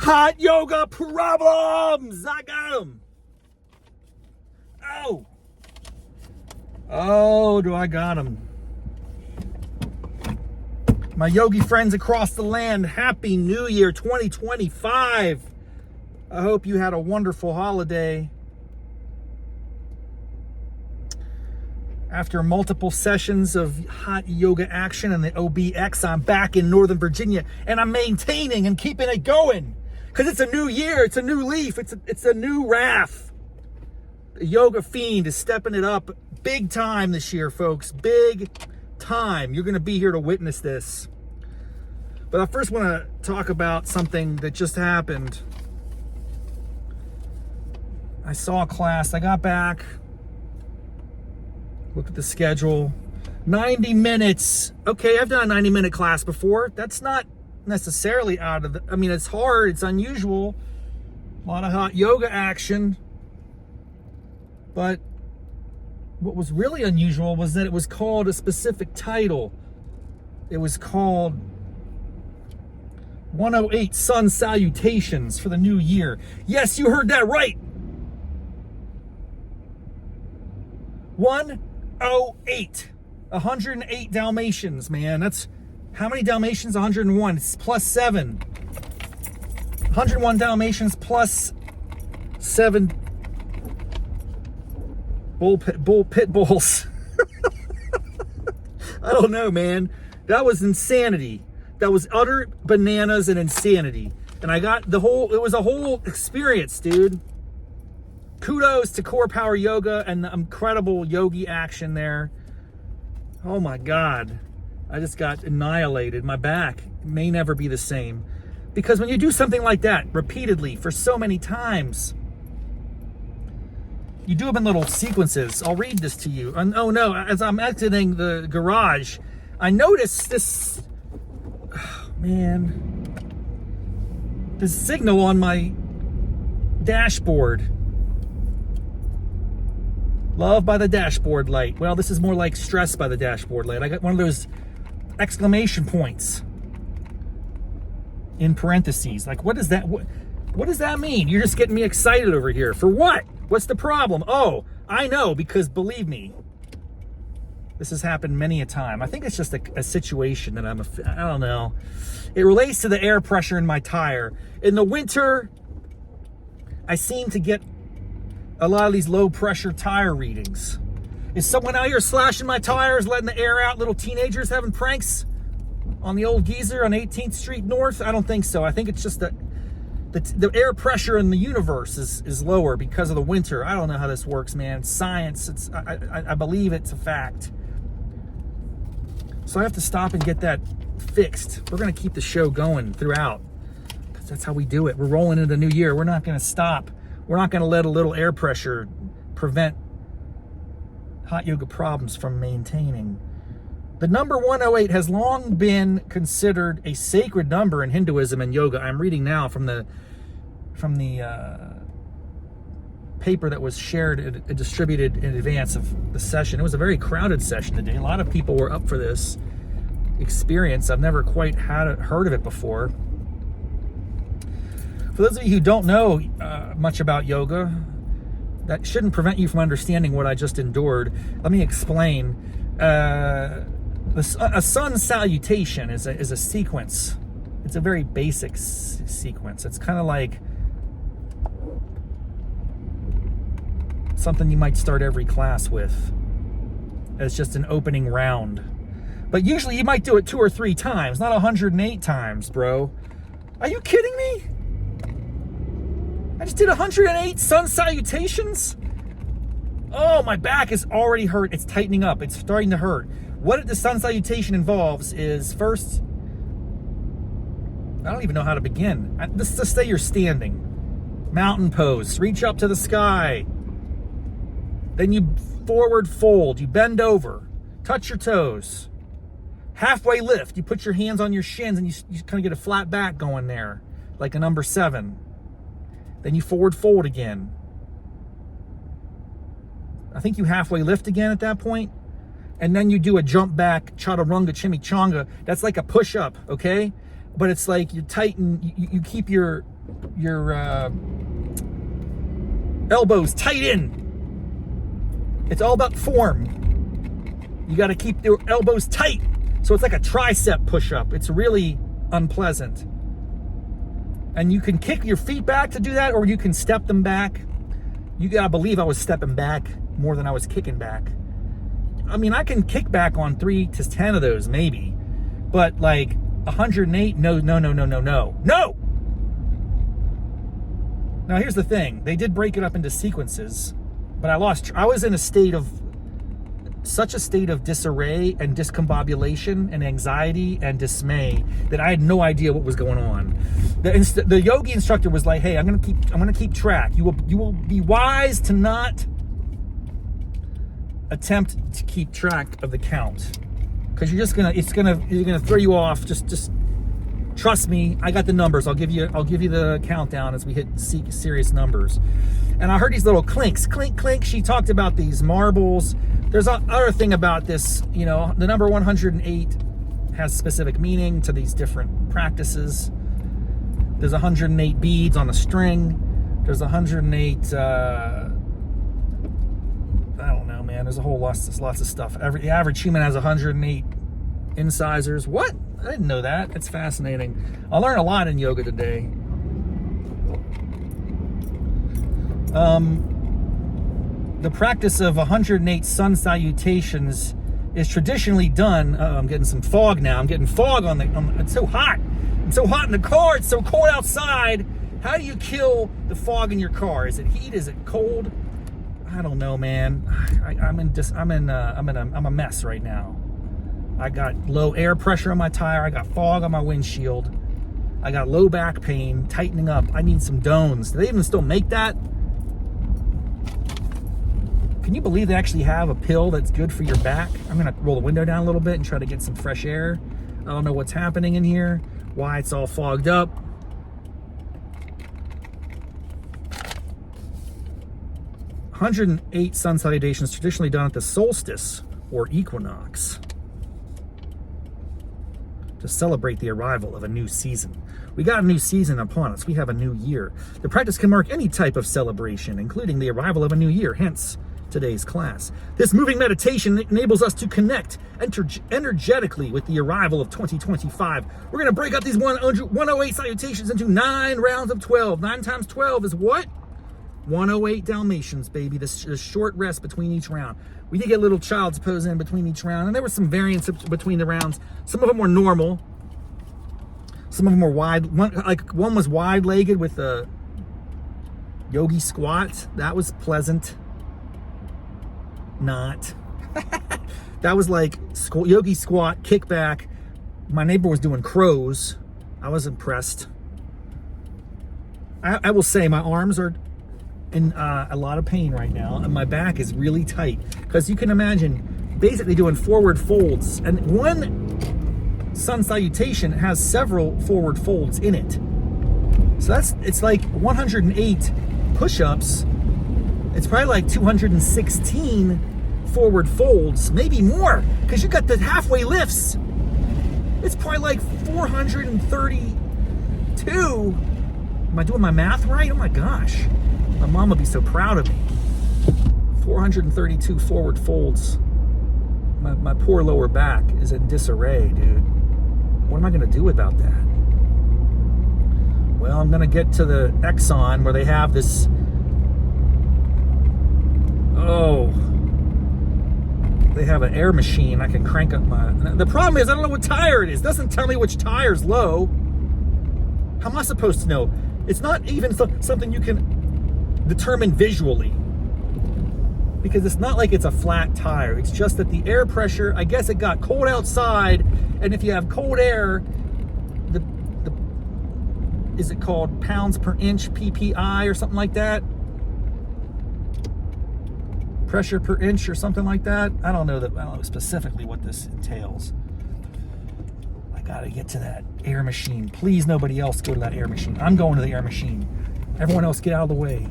hot yoga problems. I got them. Oh, do I got them. My yogi friends across the land, Happy New Year 2025. I hope you had a wonderful holiday. After multiple sessions of hot yoga action and the OBX, I'm back in Northern Virginia, and I'm maintaining and keeping it going because it's a new year, it's a new leaf, it's a new Raff. The yoga fiend is stepping it up big time this year, folks. Big time. You're going to be here to witness this. But I first want to talk about something that just happened. I saw a class. I got back, looked at the schedule. 90 minutes. Okay, I've done a 90-minute class before. That's not necessarily out of the... I mean, it's hard. It's unusual. A lot of hot yoga action. But what was really unusual was that it was called a specific title. It was called 108 Sun Salutations for the New Year. Yes, you heard that right. 108. 108 Dalmatians, man. That's how many Dalmatians? 101. It's plus 7. 101 Dalmatians plus 7 pit bulls. I don't know, man. That was insanity. That was utter bananas and insanity. And I got it was a whole experience, dude. Kudos to Core Power Yoga and the incredible yogi action there. Oh my God. I just got annihilated. My back may never be the same. Because when you do something like that repeatedly for so many times, you do them in little sequences. I'll read this to you. And oh no, as I'm exiting the garage, I noticed this, this signal on my dashboard. Love by the dashboard light. Well, this is more like stress by the dashboard light. I got one of those exclamation points in parentheses. Like, what does that mean? You're just getting me excited over here. For what? What's the problem? Oh, I know, because believe me, this has happened many a time. I think it's just a situation that I don't know. It relates to the air pressure in my tire. In the winter, I seem to get a lot of these low pressure tire readings. Is someone out here slashing my tires, letting the air out? Little teenagers having pranks on the old geezer on 18th Street North? I don't think so. I think it's just that the air pressure in the universe is lower because of the winter. I don't know how this works, man. Science, I believe it's a fact. So I have to stop and get that fixed. We're going to keep the show going throughout because that's how we do it. We're rolling into the new year. We're not going to stop. We're not going to let a little air pressure prevent hot yoga problems from maintaining. The number 108 has long been considered a sacred number in Hinduism and yoga. I'm reading now from the paper that was shared and distributed in advance of the session. It was a very crowded session today. A lot of people were up for this experience. I've never quite heard of it before. For those of you who don't know much about yoga, that shouldn't prevent you from understanding what I just endured. Let me explain. A sun salutation is a sequence. It's a very basic sequence. It's kind of like something you might start every class with. It's just an opening round. But usually you might do it 2 or 3 times, not 108 times, bro. Are you kidding me? I just did 108 sun salutations? Oh, my back is already hurt. It's tightening up. It's starting to hurt. What the sun salutation involves is, first, I don't even know how to begin. Let's just say you're standing. Mountain pose. Reach up to the sky. Then you forward fold. You bend over. Touch your toes. Halfway lift. You put your hands on your shins and you kind of get a flat back going there, like a number 7. Then you forward fold again. I think you halfway lift again at that point. And then you do a jump back, chaturanga, chimichanga. That's like a push-up, okay? But it's like you tighten, you keep your your elbows tight in. It's all about form. You got to keep your elbows tight. So it's like a tricep push-up. It's really unpleasant. And you can kick your feet back to do that, or you can step them back. You gotta believe I was stepping back more than I was kicking back. I mean, I can kick back on 3 to 10 of those, maybe. But like 108, no. No! Now here's the thing. They did break it up into sequences, but I was in such a state of disarray and discombobulation and anxiety and dismay that I had no idea what was going on. The yogi instructor was like, "Hey, I'm gonna keep track. You will be wise to not attempt to keep track of the count, because you're gonna throw you off. Just trust me. I got the numbers. I'll give you the countdown as we hit serious numbers." And I heard these little clinks, clink, clink. She talked about these marbles. There's another thing about this, the number 108 has specific meaning to these different practices. There's 108 beads on a string. There's 108, I don't know, man. There's lots of stuff. The average human has 108 incisors. What? I didn't know that. It's fascinating. I learned a lot in yoga today. The practice of 108 sun salutations is traditionally done. I'm getting some fog now. I'm getting fog it's so hot. It's so hot in the car. It's so cold outside. How do you kill the fog in your car? Is it heat? Is it cold? I don't know, man. I'm a mess right now. I got low air pressure on my tire. I got fog on my windshield. I got low back pain, tightening up. I need some Dones. Do they even still make that? Can you believe they actually have a pill that's good for your back? I'm gonna roll the window down a little bit and try to get some fresh air. I don't know what's happening in here, why it's all fogged up. "108 sun salutations traditionally done at the solstice or equinox to celebrate the arrival of a new season. We got a new season upon us. We have a new year. The practice can mark any type of celebration, including the arrival of a new year, hence today's class. This moving meditation enables us to connect energetically with the arrival of 2025. We're going to break up these 108 salutations into 9 rounds of 12. 9 times 12 is what? 108 Dalmatians, baby. This short rest between each round. We did get a little child's pose in between each round, and there was some variance between the rounds. Some of them were normal. Some of them were wide. One was wide-legged with a yogi squat. That was pleasant. Not. That was like yogi squat, kickback. My neighbor was doing crows. I was impressed. I will say my arms are in a lot of pain right now, and my back is really tight, because you can imagine basically doing forward folds, and one sun salutation has several forward folds in it. So it's like 108 push-ups. It's probably like 216 forward folds, maybe more, because you got the halfway lifts. It's probably like 432. Am I doing my math right? Oh my gosh. My mom will be so proud of me. 432 forward folds. My poor lower back is in disarray, dude. What am I going to do about that? Well, I'm going to get to the Exxon where they have this. They have an air machine. I can crank up my. The problem is I don't know what tire it is. It doesn't tell me which tire's low. How am I supposed to know? It's not even something you can determine visually, because it's not like it's a flat tire. It's just that the air pressure, I guess it got cold outside, and if you have cold air, the is it called pounds per inch, PPI or something like that? Pressure per inch or something like that. I don't know specifically what this entails. I gotta get to that air machine. Please, nobody else go to that air machine. I'm going to the air machine. Everyone else, get out of the way.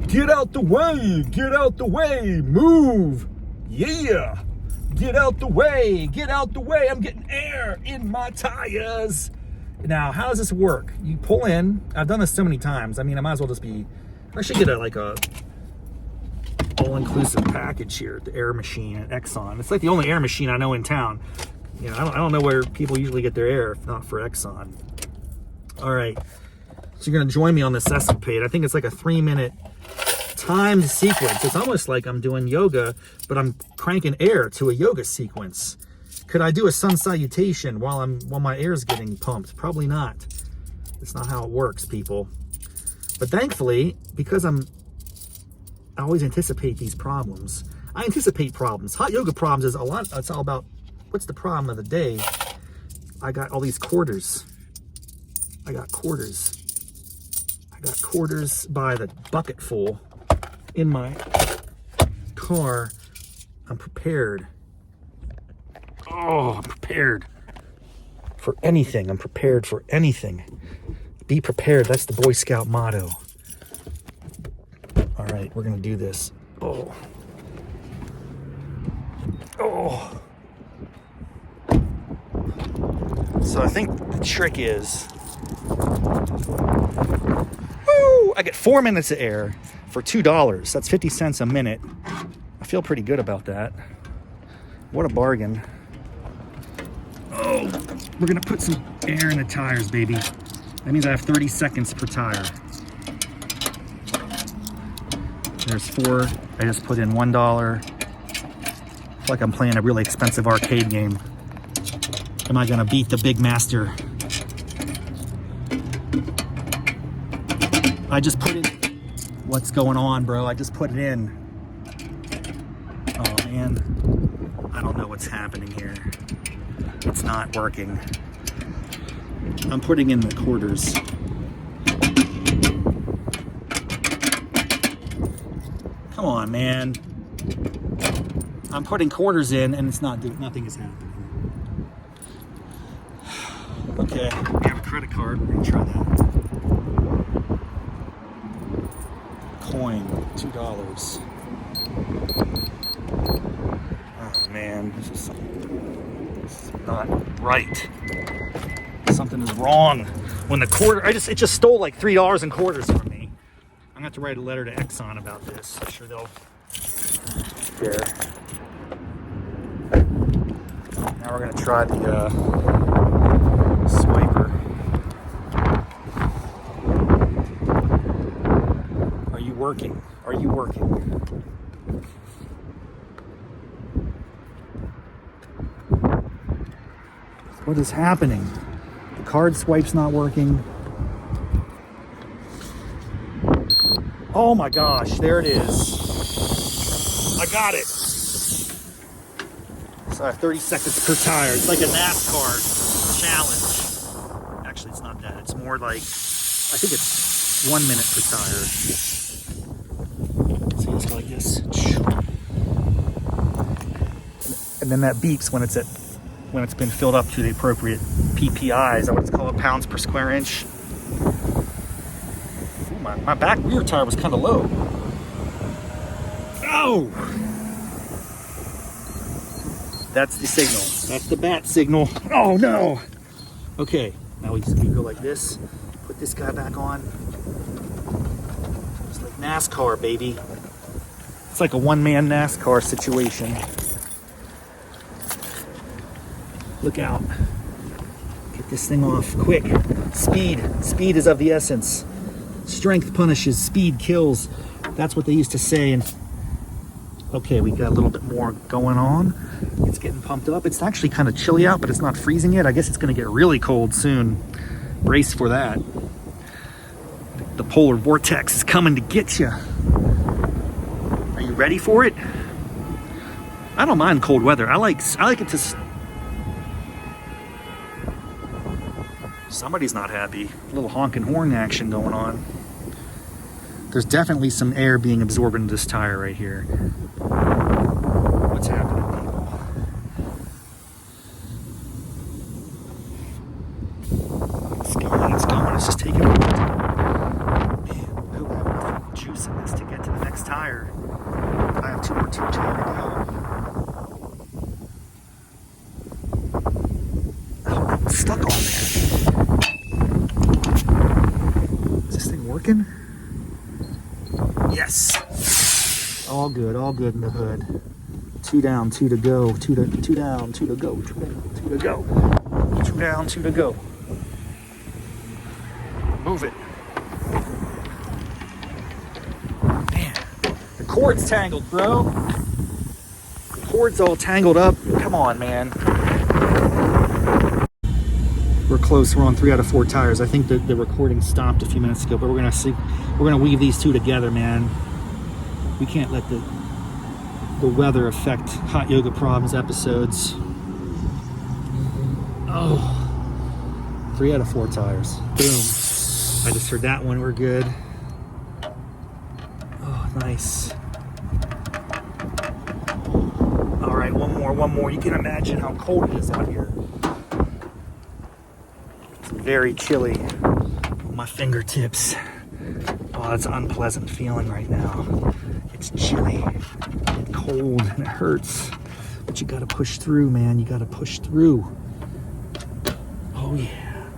Get out the way! Get out the way! Move! Yeah! Get out the way! Get out the way! I'm getting air in my tires! Now, how does this work? You pull in. I've done this so many times. I mean, I might as well just be... I should get like a all-inclusive package here at the Air Machine at Exxon. It's like the only air machine I know in town. You know, I don't know where people usually get their air if not for Exxon. All right. So you're going to join me on this escapade. I think it's like a 3-minute timed sequence. It's almost like I'm doing yoga, but I'm cranking air to a yoga sequence. Could I do a sun salutation while my air's getting pumped? Probably not. It's not how it works, people. But thankfully, because I always anticipate these problems. I anticipate problems. Hot yoga problems is a lot. It's all about what's the problem of the day. I got all these quarters. I got quarters by the bucket full in my car. I'm prepared. Oh, I'm prepared for anything. I'm prepared for anything. Be prepared. That's the Boy Scout motto. All right, we're going to do this. Oh. Oh. So I think the trick is, woo, I get 4 minutes of air for $2. That's 50 cents a minute. I feel pretty good about that. What a bargain. Oh, we're gonna put some air in the tires, baby. That means I have 30 seconds per tire. There's 4. I just put in $1. It's like I'm playing a really expensive arcade game. Am I gonna beat the big master? I just put in. What's going on, bro? I just put it in. Oh man, I don't know what's happening here. It's not working. I'm putting in the quarters. Come on, man. I'm putting quarters in and it's not doing, nothing is happening. Okay, we have a credit card. We're gonna try that. Coin, $2. Oh man, this is not right. Something is wrong. When the quarter, it just stole like $3 in quarters from me. I'm gonna have to write a letter to Exxon about this. I'm sure they'll care. Now we're gonna try the swiper. Are you working? Are you working? What is happening? The card swipe's not working. Oh my gosh, there it is. I got it. So I have 30 seconds per tire. It's like a NASCAR challenge. Actually, it's not that. It's more like, I think it's 1 minute per tire. So you just go like this. And then that beeps when it's been filled up to the appropriate PPI. Is that what it's called? Pounds per square inch. Ooh, my back rear tire was kind of low. Oh! That's the signal. That's the bat signal. Oh no! Okay, now we go like this. Put this guy back on. It's like NASCAR, baby. It's like a one-man NASCAR situation. Look out. Get this thing off quick. Speed. Speed is of the essence. Strength punishes, speed kills. That's what they used to say. And okay, we got a little bit more going on. It's getting pumped up. It's actually kind of chilly out, but it's not freezing yet. I guess it's going to get really cold soon. Brace for that. The polar vortex is coming to get you. Are you ready for it? I don't mind cold weather. I like it to... Somebody's not happy. A little honk and horn action going on. There's definitely some air being absorbed into this tire right here. What's happening, people? It's going, it's going. It's just taking a little time. Man, I hope I have enough juice in this to get to the next tire. I have 2 more tire to go. Oh, it's stuck on there. working? Yes. All good in the hood. 2 down, 2 to go. 2 down, 2 to go. 2 down, 2 to go. 2 down, 2 to go. Move it. Man, the cord's tangled, bro. The cord's all tangled up. Come on, man. We're close. We're on 3 out of 4 tires. I think the recording stopped a few minutes ago, but we're gonna weave these two together, man. We can't let the weather affect Hot Yoga Problems episodes. Oh, 3 out of 4 tires. Boom. I just heard that one. We're good. Oh, nice. All right, one more. You can imagine how cold it is out here. It's very chilly on my fingertips. Oh, that's an unpleasant feeling right now. It's chilly and cold and it hurts. But you gotta push through, man. You gotta push through. Oh, yeah.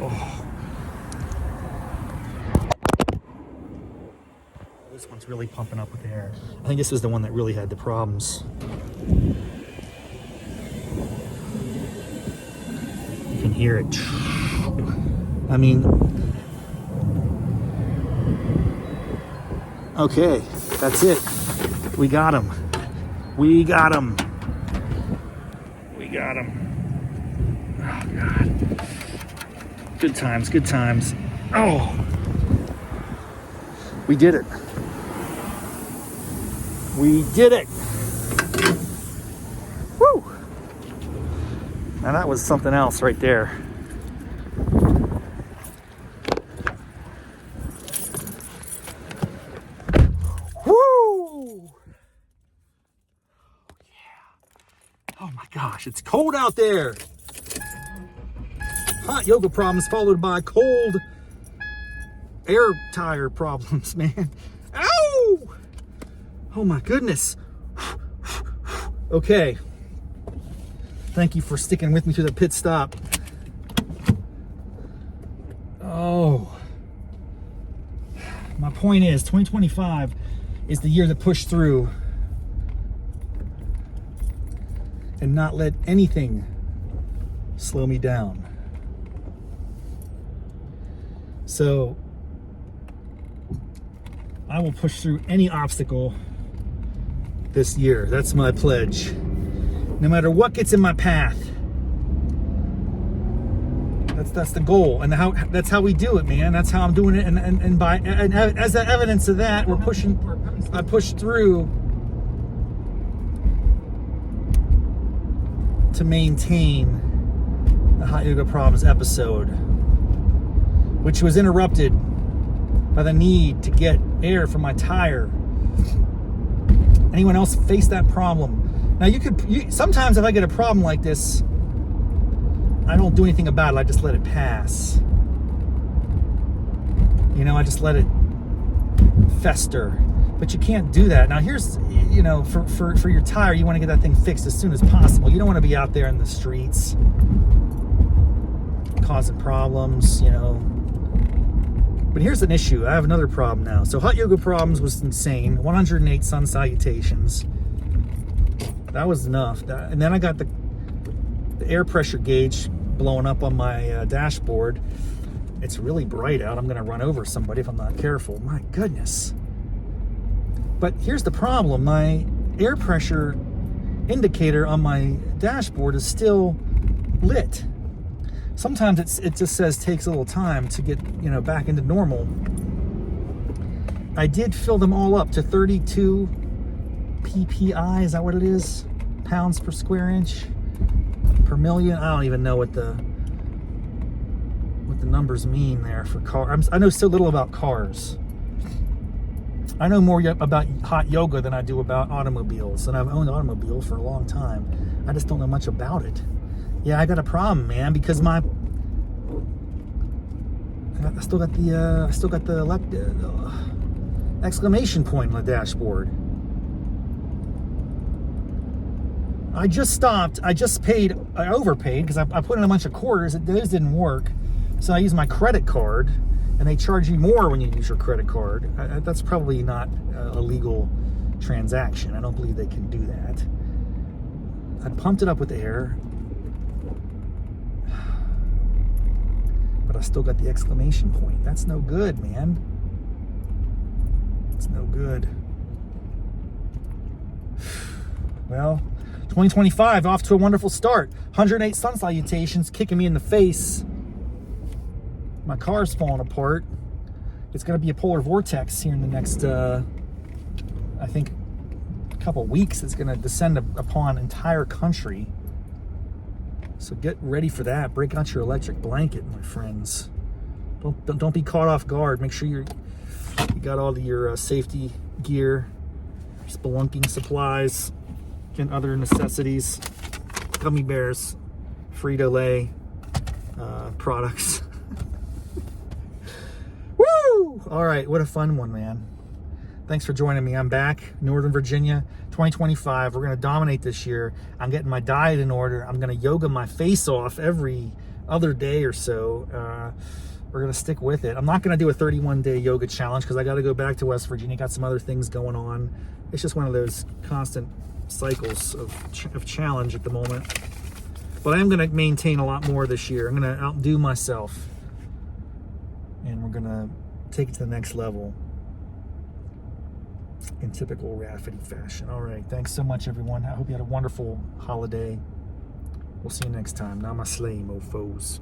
Oh. This one's really pumping up with air. I think this was the one that really had the problems. You can hear it. I mean, okay, that's it. We got him. We got him. We got him. Oh, God. Good times, good times. Oh. We did it. We did it. Woo. Now that was something else right there. Gosh, it's cold out there. Hot yoga problems followed by cold air tire problems, man. Ow! Oh my goodness. Okay. Thank you for sticking with me through the pit stop. Oh. My point is, 2025 is the year to push through and not let anything slow me down. So I will push through any obstacle this year. That's my pledge. No matter what gets in my path. That's the goal, and that's how we do it, man. That's how I'm doing it, and as the evidence of that, I push through to maintain the Hot Yoga Problems episode, which was interrupted by the need to get air from my tire. Anyone else face that problem? Now sometimes if I get a problem like this, I don't do anything about it. I just let it pass. You know, I just let it fester. But you can't do that. Now here's, you know, for your tire, you want to get that thing fixed as soon as possible. You don't want to be out there in the streets causing problems, you know. But here's an issue. I have another problem now. So Hot Yoga Problems was insane. 108 sun salutations. That was enough. And then I got the air pressure gauge blowing up on my dashboard. It's really bright out. I'm going to run over somebody if I'm not careful. My goodness. But here's the problem. My air pressure indicator on my dashboard is still lit. Sometimes it just says takes a little time to get, you know, back into normal. I did fill them all up to 32 PPI. Is that what it is? Pounds per square inch per million. I don't even know what the numbers mean there for cars. I know so little about cars. I know more about hot yoga than I do about automobiles, and I've owned an automobile for a long time. I just don't know much about it. Yeah, I got a problem, man, because I still got the exclamation point on the dashboard. I overpaid because I put in a bunch of quarters. Those didn't work. So I use my credit card, and they charge you more when you use your credit card. That's probably not a legal transaction. I don't believe they can do that. I pumped it up with air, but I still got the exclamation point. That's no good, man. It's no good. Well, 2025 off to a wonderful start. 108 sun salutations kicking me in the face. My car's falling apart. It's going to be a polar vortex here in the next, I think, couple weeks. It's going to descend upon entire country. So get ready for that. Break out your electric blanket, my friends. Don't be caught off guard. Make sure you got all your safety gear, spelunking supplies, and other necessities. Gummy bears, Frito-Lay products. Woo! All right, what a fun one, man. Thanks for joining me. I'm back, Northern Virginia, 2025. We're going to dominate this year. I'm getting my diet in order. I'm going to yoga my face off every other day or so. We're going to stick with it. I'm not going to do a 31-day yoga challenge because I got to go back to West Virginia. Got some other things going on. It's just one of those constant cycles of challenge at the moment. But I am going to maintain a lot more this year. I'm going to outdo myself. And we're going to take it to the next level in typical Raffety fashion. All right. Thanks so much, everyone. I hope you had a wonderful holiday. We'll see you next time. Namaste, mofos.